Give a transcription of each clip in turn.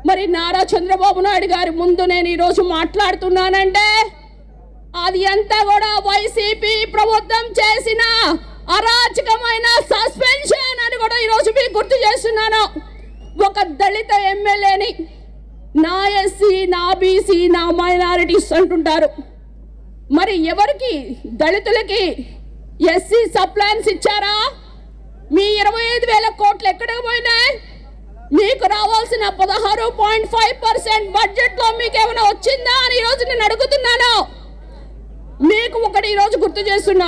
మరి నారా చంద్రబాబు నాయుడు గారి ముందు నేను ఈరోజు మాట్లాడుతున్నానంటే అది అంతా కూడా వైసీపీ ప్రభుత్వం చేసిన అరాచకమైన సస్పెన్షన్ అని కూడా ఈరోజు మీకు గుర్తు చేస్తున్నాను. ఒక దళిత ఎమ్మెల్యేని నా ఎస్సీ, నా బీసీ, నా మైనారిటీస్ అంటుంటారు. మరి ఎవరికి దళితులకి ఎస్సీ సప్లాన్స్ ఇచ్చారా? మీ 25,000 కోట్లు ఎక్కడికి పోయినాయి? మీకు రావాల్సిన 16.5% బడ్జెట్లో మీకు ఏమైనా వచ్చిందా అని ఈరోజు నేను అడుగుతున్నాను. మీకు ఒకటి ఈరోజు గుర్తు చేస్తున్నా,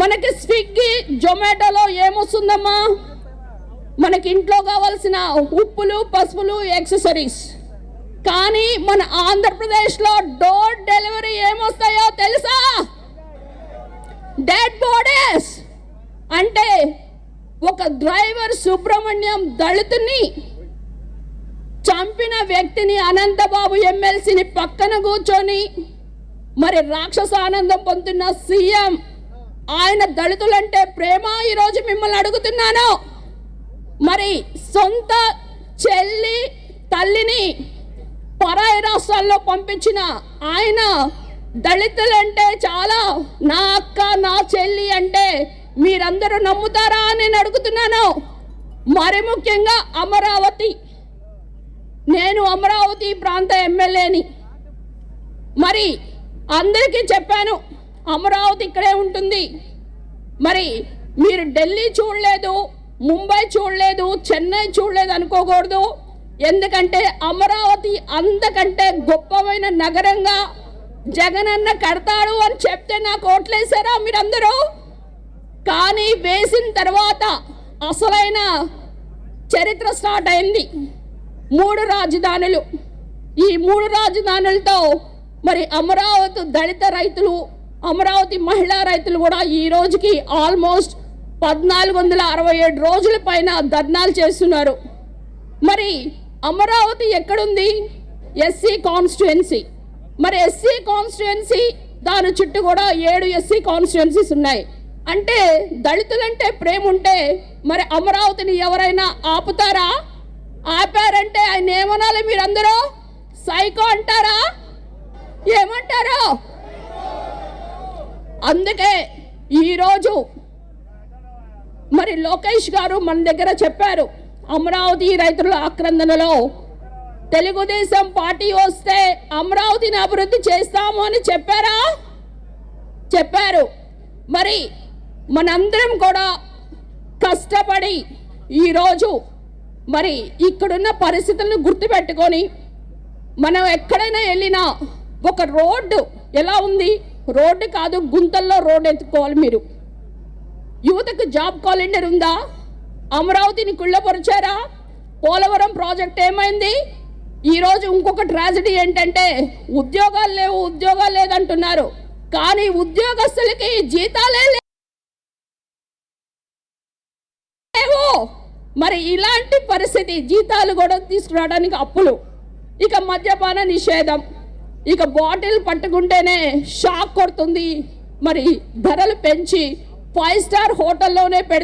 మనకి స్విగ్గీ, జొమాటోలో ఏమొస్తుందమ్మా? మనకి ఇంట్లో కావాల్సిన ఉప్పులు, పసుపులు, యాక్సెసరీస్. కానీ మన ఆంధ్రప్రదేశ్లో డోర్ డెలివరీ ఏమొస్తాయో తెలుసా? Dead bodies. అంటే ఒక డ్రైవర్ సుబ్రహ్మణ్యం దళితుని చంపిన వ్యక్తిని అనంతబాబు ఎమ్మెల్సీని పక్కన కూర్చొని మరి రాక్షస ఆనందం పొందుతున్న సీఎం, ఆయన దళితులంటే ప్రేమ. ఈరోజు మిమ్మల్ని అడుగుతున్నాను, మరి సొంత చెల్లి తల్లిని పరాయి రాష్ట్రాల్లో పంపించిన ఆయన దళితులంటే చాలా నా అక్క, నా చెల్లి అంటే మీరందరూ నమ్ముతారా అని నేను అడుగుతున్నాను. మరి ముఖ్యంగా అమరావతి, నేను అమరావతి ప్రాంత ఎమ్మెల్యేని. మరి అందరికీ చెప్పాను అమరావతి ఇక్కడే ఉంటుంది. మరి మీరు ఢిల్లీ చూడలేదు, ముంబై చూడలేదు, చెన్నై చూడలేదు అనుకోకూడదు. ఎందుకంటే అమరావతి అంతకంటే గొప్పమైన నగరంగా జగనన్న కడతాడు అని చెప్తే నాకు ఓట్లేసారా మీరందరూ? కానీ వేసిన తర్వాత అసలైన చరిత్ర స్టార్ట్ అయింది. 3 రాజధానులు. ఈ 3 రాజధానులతో మరి అమరావతి దళిత రైతులు, అమరావతి మహిళా రైతులు కూడా ఈ రోజుకి ఆల్మోస్ట్ 1467 రోజుల పైన ధర్నాలు చేస్తున్నారు. మరి అమరావతి ఎక్కడుంది? SC constituency. మరి ఎస్సీ కాన్స్టిట్యుయెన్సీ దాని చుట్టూ కూడా 7 ఎస్సీ కాన్స్టిట్యుయెన్సీస్ ఉన్నాయి. అంటే దళితులంటే ప్రేమ ఉంటే మరి అమరావతిని ఎవరైనా ఆపుతారా? ఆపారంటే ఆయన ఏమనాలి? మీరందరూ సైకో అంటారా? ఏమంటారు? అందుకే ఈరోజు మరి లోకేష్ గారు మన దగ్గర చెప్పారు, అమరావతి రైతుల ఆక్రందనలో తెలుగుదేశం పార్టీ వస్తే అమరావతిని అభివృద్ధి చేస్తాము అని చెప్పారా? చెప్పారు. మరి మనందరం కూడా కష్టపడి ఈరోజు మరి ఇక్కడున్న పరిస్థితులను గుర్తుపెట్టుకొని మనం ఎక్కడైనా వెళ్ళినా ఒక రోడ్డు ఎలా ఉంది? రోడ్డు కాదు, గుంతల్లో రోడ్డు ఎత్తుకోవాలి మీరు. యువతకు జాబ్ క్యాలెండర్ ఉందా? అమరావతిని కుళ్ళపరిచారా? పోలవరం ప్రాజెక్ట్ ఏమైంది? ఈరోజు ఇంకొక ట్రాజడీ ఏంటంటే ఉద్యోగాలు లేవు, ఉద్యోగాలు లేదంటున్నారు. కానీ ఉద్యోగస్తులకి జీతాలే లేవు. మరి ఇలాంటి పరిస్థితి, జీతాలు కూడా తీసుకురావడానికి అప్పులు, ఇక మద్యపాన నిషేధం, ఇక బాటిల్ పట్టుకుంటేనే షాక్ కొడుతుంది. మరి ధరలు పెంచి 5 స్టార్ హోటల్లోనే పెడతారు.